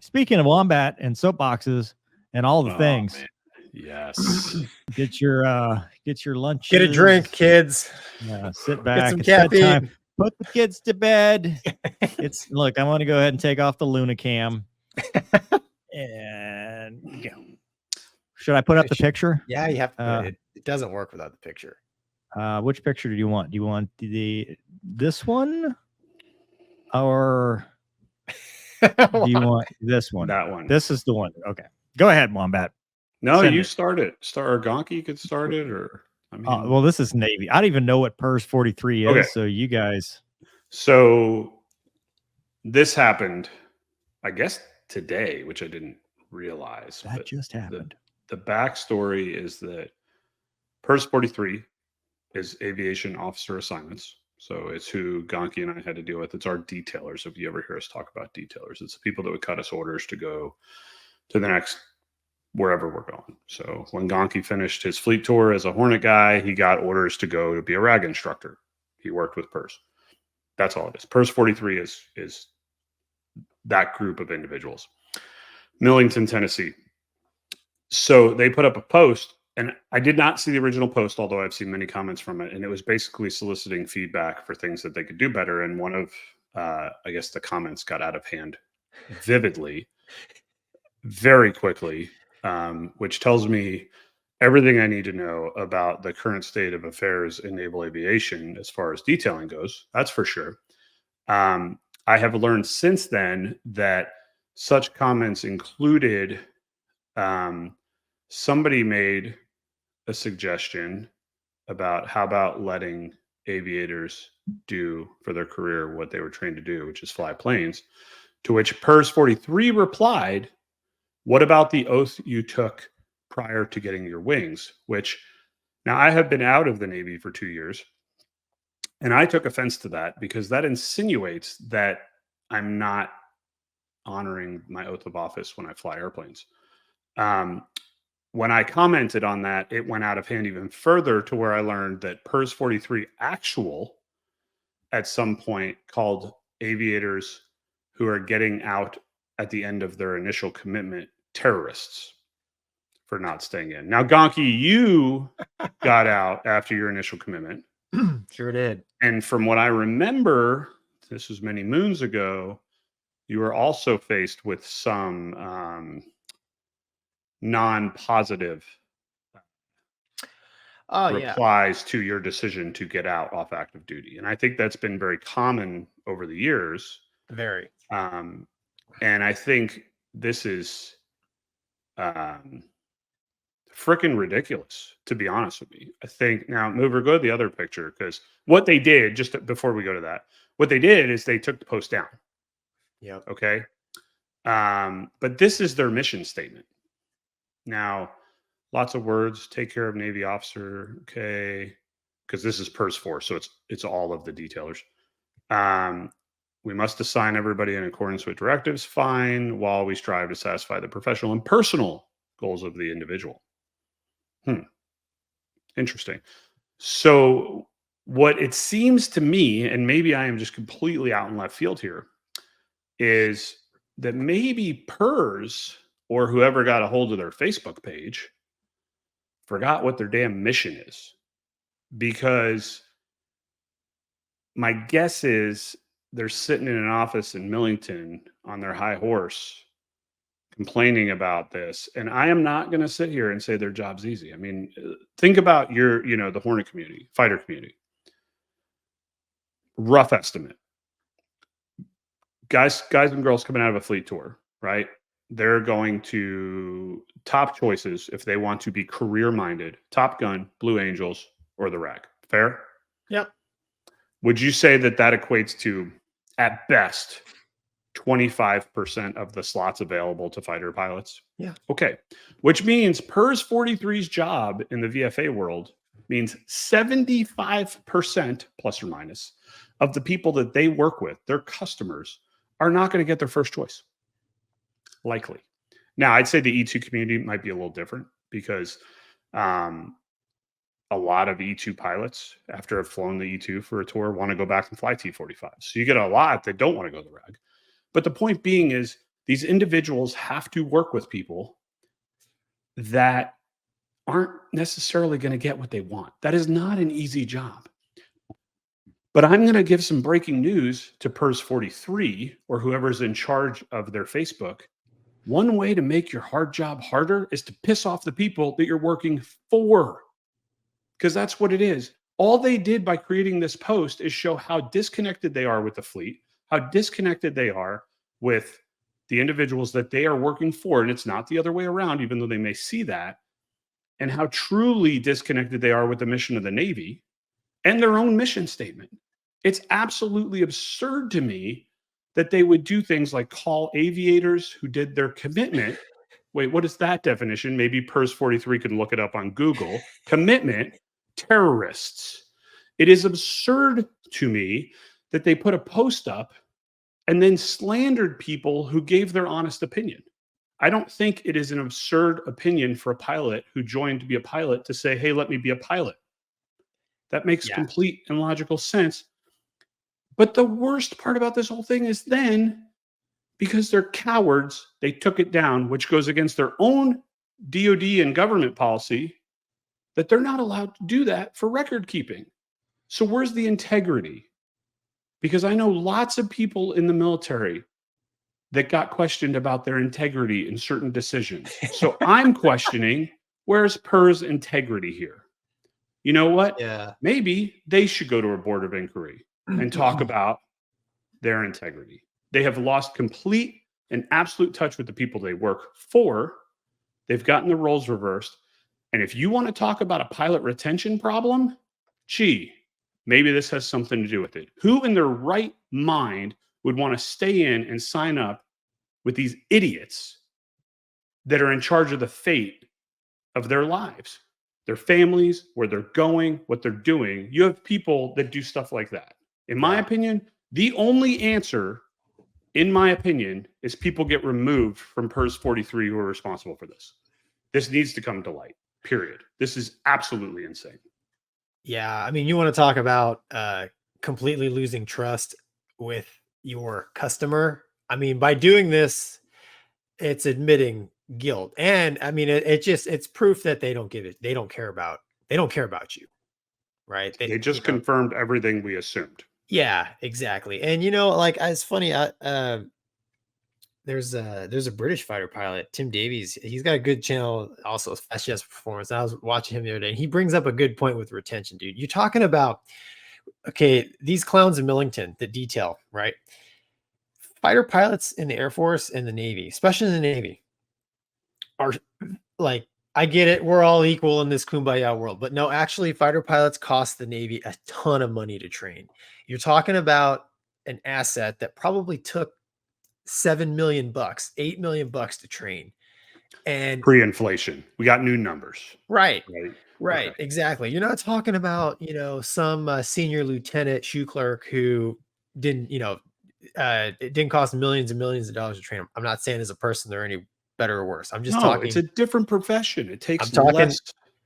speaking of wombat and soapboxes and all the things, man. Yes. get your lunch. Get a drink, kids. Sit back. Get some it's caffeine. bedtime. Put the kids to bed. Look, I want to go ahead and take off the Lunacam. And go. Should I put up the picture? Yeah, you have to. It doesn't work without the picture. Which picture do you want? Do you want this one, or do you want this one? That one. This is the one. Okay, go ahead, Wombat. No, you start it. Or Gonky could start it, or I mean, well, this is Navy. I don't even know what PERS 43 is. Okay. So you guys. So this happened, I guess today, which I didn't realize. That just happened. The backstory is that PERS 43 is Aviation Officer Assignments. So it's who Gonky and I had to deal with. It's our detailers. If you ever hear us talk about detailers, it's the people that would cut us orders to go to the next wherever we're going. So when Gonky finished his fleet tour as a Hornet guy, he got orders to go to be a RAG instructor. He worked with PERS. That's all it is. PERS 43 is that group of individuals. Millington, Tennessee. So they put up a post, and I did not see the original post, although I've seen many comments from it. And it was basically soliciting feedback for things that they could do better. And one of, I guess the comments got out of hand vividly, very quickly, which tells me everything I need to know about the current state of affairs in naval aviation as far as detailing goes. That's for sure. I have learned since then that such comments included somebody made a suggestion about how about letting aviators do for their career what they were trained to do, which is fly planes, to which PERS 43 replied, what about the oath you took prior to getting your wings? Which now I have been out of the Navy for 2 years, and I took offense to that because that insinuates that I'm not honoring my oath of office when I fly airplanes. When I commented on that, it went out of hand even further to where I learned that PERS 43 actual at some point called aviators who are getting out at the end of their initial commitment terrorists for not staying in. Now, Gonky, you got out after your initial commitment. Sure did. And from what I remember, this was many moons ago, you were also faced with some non-positive replies to your decision to get out off active duty. And I think that's been very common over the years. Very. And I think this is freaking ridiculous, to be honest with you. I think now, Mover, go to the other picture, because what they did, just before we go to that, what they did is they took the post down. Yeah. Okay. But this is their mission statement. Now, lots of words, take care of Navy officer. Okay. Because this is PERS 4. So it's all of the detailers. We must assign everybody in accordance with directives. Fine. While we strive to satisfy the professional and personal goals of the individual. Interesting. So what it seems to me, and maybe I am just completely out in left field here, is that maybe PERS or whoever got a hold of their Facebook page forgot what their damn mission is. Because my guess is they're sitting in an office in Millington on their high horse complaining about this. And I am not going to sit here and say their job's easy. I mean, think about the Hornet community, fighter community. Rough estimate. Guys and girls coming out of a fleet tour, right? They're going to top choices if they want to be career-minded, Top Gun, Blue Angels, or the RAG. Fair? Yep. Would you say that equates to, at best, 25% of the slots available to fighter pilots? Yeah. Okay. Which means PERS 43's job in the VFA world means 75% plus or minus of the people that they work with, their customers, are not going to get their first choice. Likely. Now, I'd say the E2 community might be a little different because a lot of E2 pilots, after have flown the E2 for a tour, want to go back and fly T-45. So you get a lot that don't want to go to the RAG. But the point being is these individuals have to work with people that aren't necessarily going to get what they want. That is not an easy job. But I'm going to give some breaking news to PERS 43 or whoever's in charge of their Facebook. One way to make your hard job harder is to piss off the people that you're working for, because that's what it is. All they did by creating this post is show how disconnected they are with the fleet, how disconnected they are with the individuals that they are working for. And it's not the other way around, even though they may see that, and how truly disconnected they are with the mission of the Navy and their own mission statement. It's absolutely absurd to me that they would do things like call aviators who did their commitment. Wait, what is that definition? Maybe PERS 43 could look it up on Google. Commitment terrorists. It is absurd to me that they put a post up and then slandered people who gave their honest opinion. I don't think it is an absurd opinion for a pilot who joined to be a pilot to say, hey, let me be a pilot. That makes complete and logical sense. But the worst part about this whole thing is then, because they're cowards, they took it down, which goes against their own DOD and government policy, that they're not allowed to do that for record keeping. So where's the integrity? Because I know lots of people in the military that got questioned about their integrity in certain decisions. So I'm questioning, where's PERS integrity here? You know what? Yeah. Maybe they should go to a board of inquiry and talk about their integrity. They have lost complete and absolute touch with the people they work for. They've gotten the roles reversed. And if you want to talk about a pilot retention problem, gee, maybe this has something to do with it. Who in their right mind would want to stay in and sign up with these idiots that are in charge of the fate of their lives, their families, where they're going, what they're doing? You have people that do stuff like that. In my opinion, the only answer, in my opinion, is people get removed from PERS 43 who are responsible for this. This needs to come to light, period. This is absolutely insane. Yeah. I mean, you want to talk about completely losing trust with your customer. I mean, by doing this, it's admitting guilt. And I mean, it's proof that they don't care about you. Right. They just confirmed everything we assumed. Yeah, exactly. And like, it's funny. There's a British fighter pilot, Tim Davies. He's got a good channel, also Fast Jets Performance. I was watching him the other day, and he brings up a good point with retention, dude. You're talking about, okay, these clowns in Millington, the detail, right? Fighter pilots in the Air Force and the Navy, especially in the Navy, are like, I get it. We're all equal in this kumbaya world, but no, actually fighter pilots cost the Navy a ton of money to train. You're talking about an asset that probably took $7 million, $8 million to train. And pre-inflation, we got new numbers. Right. Okay. Exactly. You're not talking about, some senior lieutenant shoe clerk who didn't, it didn't cost millions and millions of dollars to train them. I'm not saying as a person they're any better or worse. I'm just talking. It's a different profession. It takes less.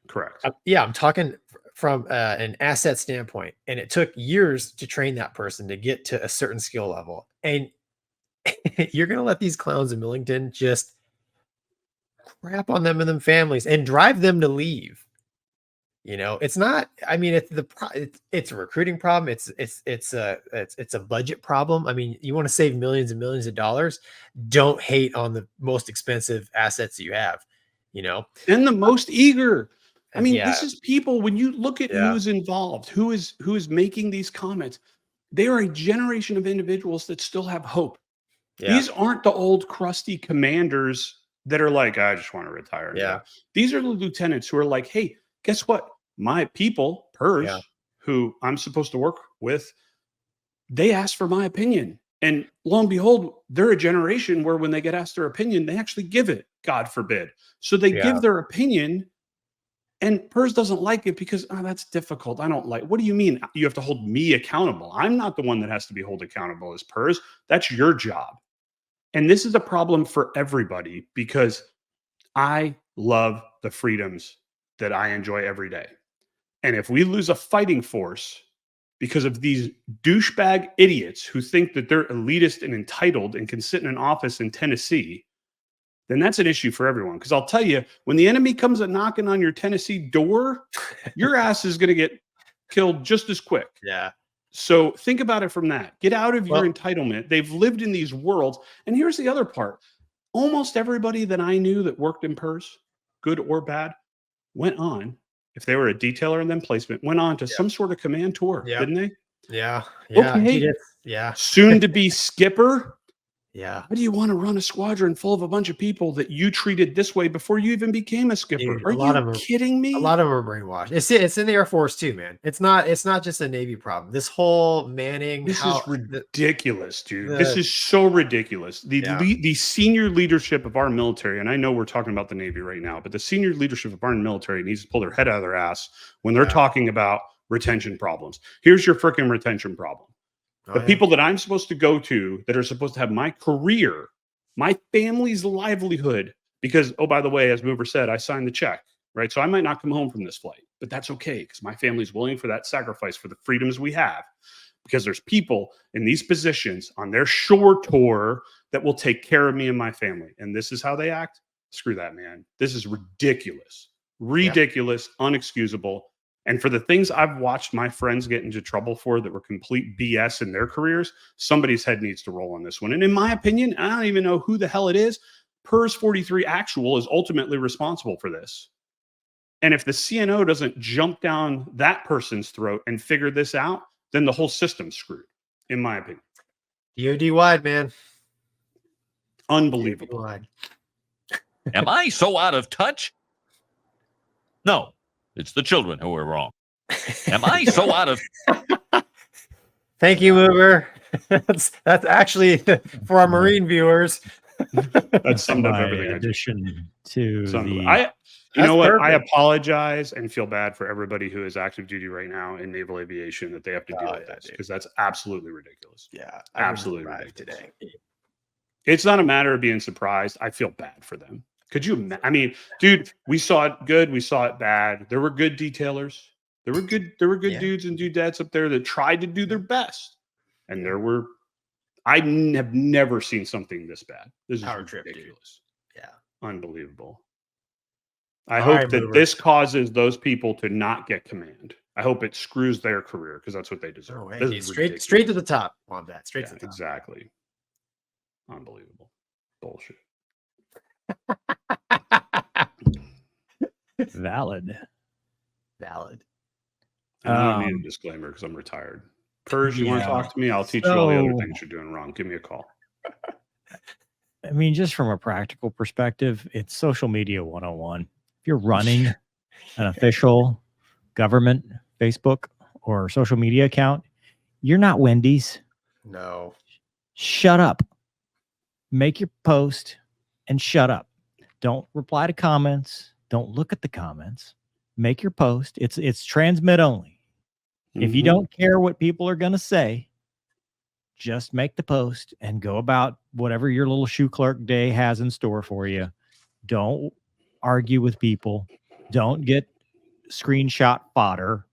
Correct. I'm talking from an asset standpoint, and it took years to train that person to get to a certain skill level. And you're going to let these clowns in Millington just crap on them and them families and drive them to leave. It's not, I mean, it's a recruiting problem. It's a budget problem. I mean, you want to save millions and millions of dollars. Don't hate on the most expensive assets that you have, and the most eager. I mean, this is people, when you look at who's involved, who is making these comments, they are a generation of individuals that still have hope. Yeah. These aren't the old crusty commanders that are like, I just want to retire. Yeah. These are the lieutenants who are like, hey, guess what? My people, PERS, who I'm supposed to work with, they asked for my opinion. And lo and behold, they're a generation where when they get asked their opinion, they actually give it, God forbid. So they give their opinion, and PERS doesn't like it because, that's difficult. I don't like, what do you mean? You have to hold me accountable. I'm not the one that has to be held accountable as PERS. That's your job. And this is a problem for everybody because I love the freedoms that I enjoy every day. And if we lose a fighting force because of these douchebag idiots who think that they're elitist and entitled and can sit in an office in Tennessee, then that's an issue for everyone. Because I'll tell you, when the enemy comes a knocking on your Tennessee door, your ass is going to get killed just as quick. Yeah. So think about it from that. Get out of your entitlement. They've lived in these worlds. And here's the other part. Almost everybody that I knew that worked in PERS, good or bad, went on, if they were a detailer and then placement, went on to some sort of command tour, didn't they? Yeah. Yeah. Okay. Dude, yeah. Soon to be skipper. Yeah. How do you want to run a squadron full of a bunch of people that you treated this way before you even became a skipper? Dude, Are you kidding me? A lot of them are brainwashed. It's in the Air Force too, man. It's not just a Navy problem. This whole manning. This is ridiculous, dude. This is so ridiculous. The senior leadership of our military, and I know we're talking about the Navy right now, but the senior leadership of our military needs to pull their head out of their ass when they're talking about retention problems. Here's your freaking retention problem. The people that I'm supposed to go to that are supposed to have my career, my family's livelihood, because, oh, by the way, as Mover said, I signed the check, right? So I might not come home from this flight, but that's okay because my family's willing for that sacrifice for the freedoms we have, because there's people in these positions on their shore tour that will take care of me and my family. And this is how they act. Screw that, man. This is ridiculous, unexcusable. And for the things I've watched my friends get into trouble for that were complete BS in their careers, somebody's head needs to roll on this one. And in my opinion, I don't even know who the hell it is. PERS 43 Actual is ultimately responsible for this. And if the CNO doesn't jump down that person's throat and figure this out, then the whole system's screwed, in my opinion. DOD wide, man. Unbelievable. Wide. Am I so out of touch? No. It's the children who are wrong. Am I so out of... Thank you, Mover. That's actually for our Marine viewers. That's summed up everything. In addition to you know what? Perfect. I apologize and feel bad for everybody who is active duty right now in naval aviation that they have to deal with this, because that's absolutely ridiculous. Yeah, absolutely ridiculous. Today. It's not a matter of being surprised. I feel bad for them. Could you? I mean, dude, we saw it good. We saw it bad. There were good detailers. There were good dudes and dudettes up there that tried to do their best. And there were, I have never seen something this bad. This is ridiculous. Yeah. Unbelievable. I hope that this causes those people to not get command. I hope it screws their career, because that's what they deserve. Straight to the top on that. Straight to the top. Exactly. Unbelievable. Bullshit. Valid. I don't need a disclaimer because I'm retired. PERS, you want to talk to me? I'll teach you all the other things you're doing wrong. Give me a call. I mean, just from a practical perspective, it's social media 101. If you're running an official government Facebook or social media account, you're not Wendy's. No. Shut up. Make your post and shut up. Don't reply to comments. Don't look at the comments. Make your post. It's transmit only. If you don't care what people are going to say, just make the post and go about whatever your little shoe clerk day has in store for you. Don't argue with people. Don't get screenshot fodder.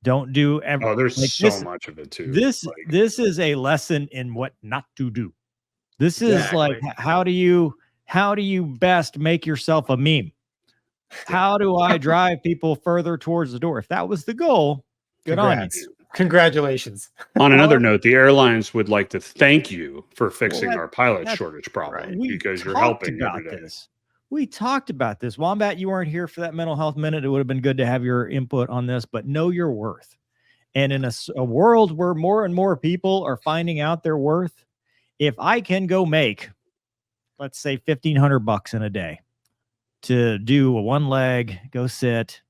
Don't do everything. Oh, there's so much of it too. This is a lesson in what not to do. This is like, how do you best make yourself a meme? How do I drive people further towards the door? If that was the goal, good on you. Congratulations. On another note, the airlines would like to thank you for fixing our pilot shortage problem, because you're helping every day. We talked about this. Wombat, you weren't here for that mental health minute. It would have been good to have your input on this, but know your worth. And in a world where more and more people are finding out their worth, if I can go make, let's say, $1,500 in a day to do a one leg, go sit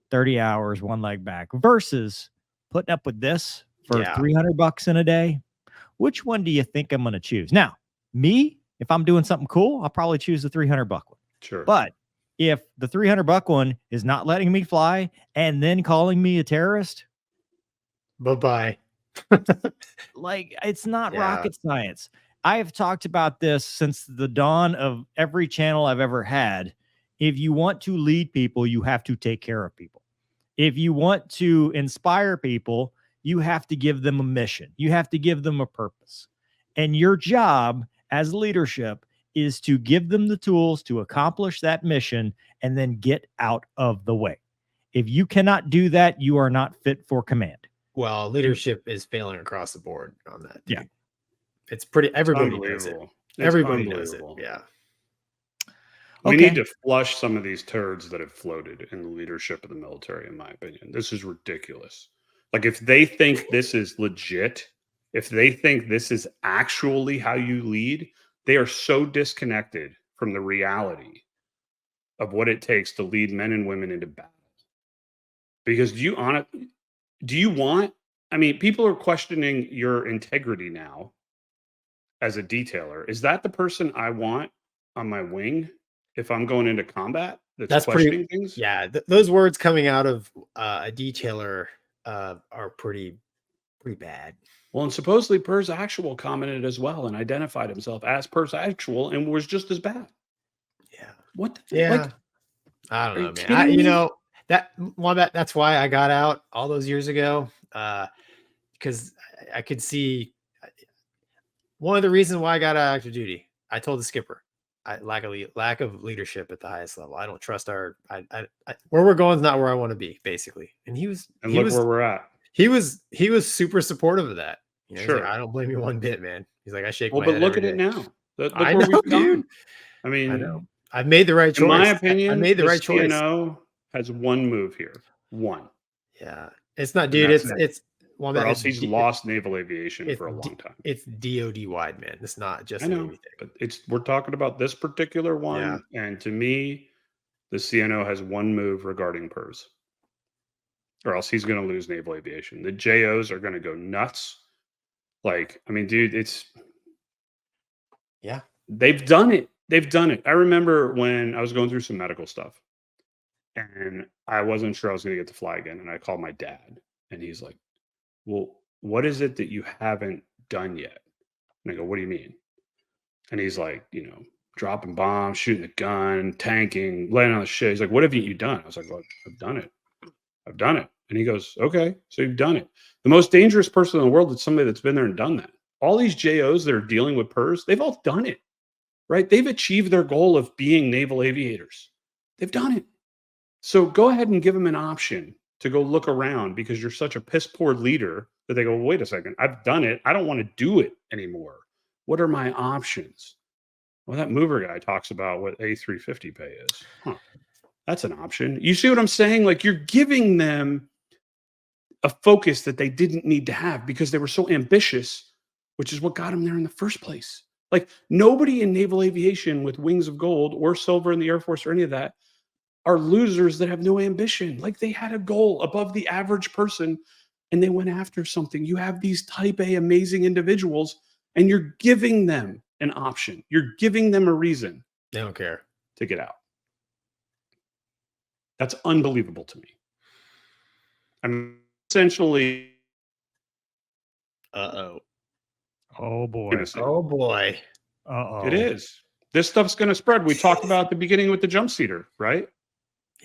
30 hours, one leg back, versus putting up with this for $300 in a day, which one do you think I'm going to choose? Now, me, if I'm doing something cool, I'll probably choose the $300 one. Sure. But if the $300 one is not letting me fly and then calling me a terrorist, bye-bye. Like, it's not rocket science. I have talked about this since the dawn of every channel I've ever had. If you want to lead people, you have to take care of people. If you want to inspire people, you have to give them a mission. You have to give them a purpose. And your job as leadership is to give them the tools to accomplish that mission and then get out of the way. If you cannot do that, you are not fit for command. Well, leadership is failing across the board on that. Dude. Yeah. It's pretty, everybody knows it. Unbelievable. It's Everybody knows it. unbelievable. Yeah. We Okay. need to flush some of these turds that have floated in the leadership of the military, in my opinion. This is ridiculous. Like, if they think this is legit, if they think this is actually how you lead, they are so disconnected from the reality of what it takes to lead men and women into battle. Because do you want, I mean, people are questioning your integrity now as a detailer. Is that the person I want on my wing if I'm going into combat that's questioning things? Yeah. Those words coming out of a detailer are pretty bad. Well, and supposedly Pers Actual commented as well and identified himself as Pers Actual and was just as bad. Yeah. What the Yeah. like, I don't are know, you man. kidding me? That's why I got out all those years ago. Because I could see one of the reasons why I got out of active duty. I told the skipper, lack of leadership at the highest level. I don't trust where we're going is not where I want to be, basically. And Look where we're at. he was super supportive of that. You know, he's like, Sure. I don't blame you one bit, man. He's like, I shake Well, my but head look every at it day. now. Look I where know, we've gone. dude. I mean, I know. I've made the right choice. in my opinion, I made the right choice. CNO has one move here. One. Yeah. It's not, And dude. that's It's one or else he's lost naval aviation for a long time. It's DOD wide, man. It's not just I know, Navy thing. but we're talking about this particular one. Yeah. And to me, the CNO has one move regarding PERS, or else he's going to lose naval aviation. The JOs are going to go nuts. Like, I mean, dude, Yeah. they've done it. They've done it. I remember when I was going through some medical stuff and I wasn't sure I was going to get to fly again. And I called my dad and he's like, well, what is it that you haven't done yet? And I go, what do you mean? And he's like, dropping bombs, shooting a gun, tanking, laying on the shit. He's like, what have you done? I was like, well, I've done it. I've done it. And he goes, okay, so you've done it. The most dangerous person in the world is somebody that's been there and done that. All these JOs that are dealing with PERS, they've all done it, right? They've achieved their goal of being naval aviators. They've done it. So go ahead and give them an option to go look around because you're such a piss poor leader that they go, wait a second, I've done it. I don't want to do it anymore. What are my options? Well, that mover guy talks about what A350 pay is. Huh. That's an option. You see what I'm saying? Like, you're giving them a focus that they didn't need to have because they were so ambitious, which is what got them there in the first place. Like, nobody in naval aviation with wings of gold or silver in the Air Force or any of that are losers that have no ambition. Like, they had a goal above the average person and they went after something. You have these type A amazing individuals and you're giving them an option. You're giving them a reason. They don't care to get out. That's unbelievable to me. I'm essentially. Oh boy. Innocent. Oh boy. Uh-oh. It is. This stuff's going to spread. We talked about at the beginning with the jump seater, right?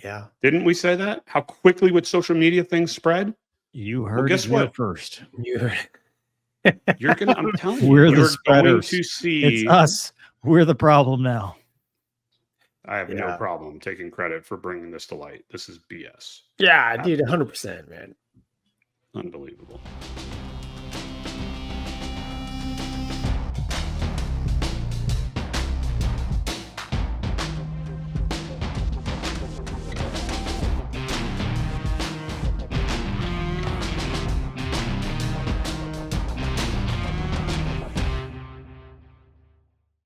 Yeah. Didn't we say that? How quickly would social media things spread? You heard guess it here what? first. You're gonna. I'm telling you, We're the you're going spreaders. to see. It's us. We're the problem now. I have no Yeah. problem taking credit for bringing this to light. This is BS. Yeah, dude, 100%, man. Unbelievable.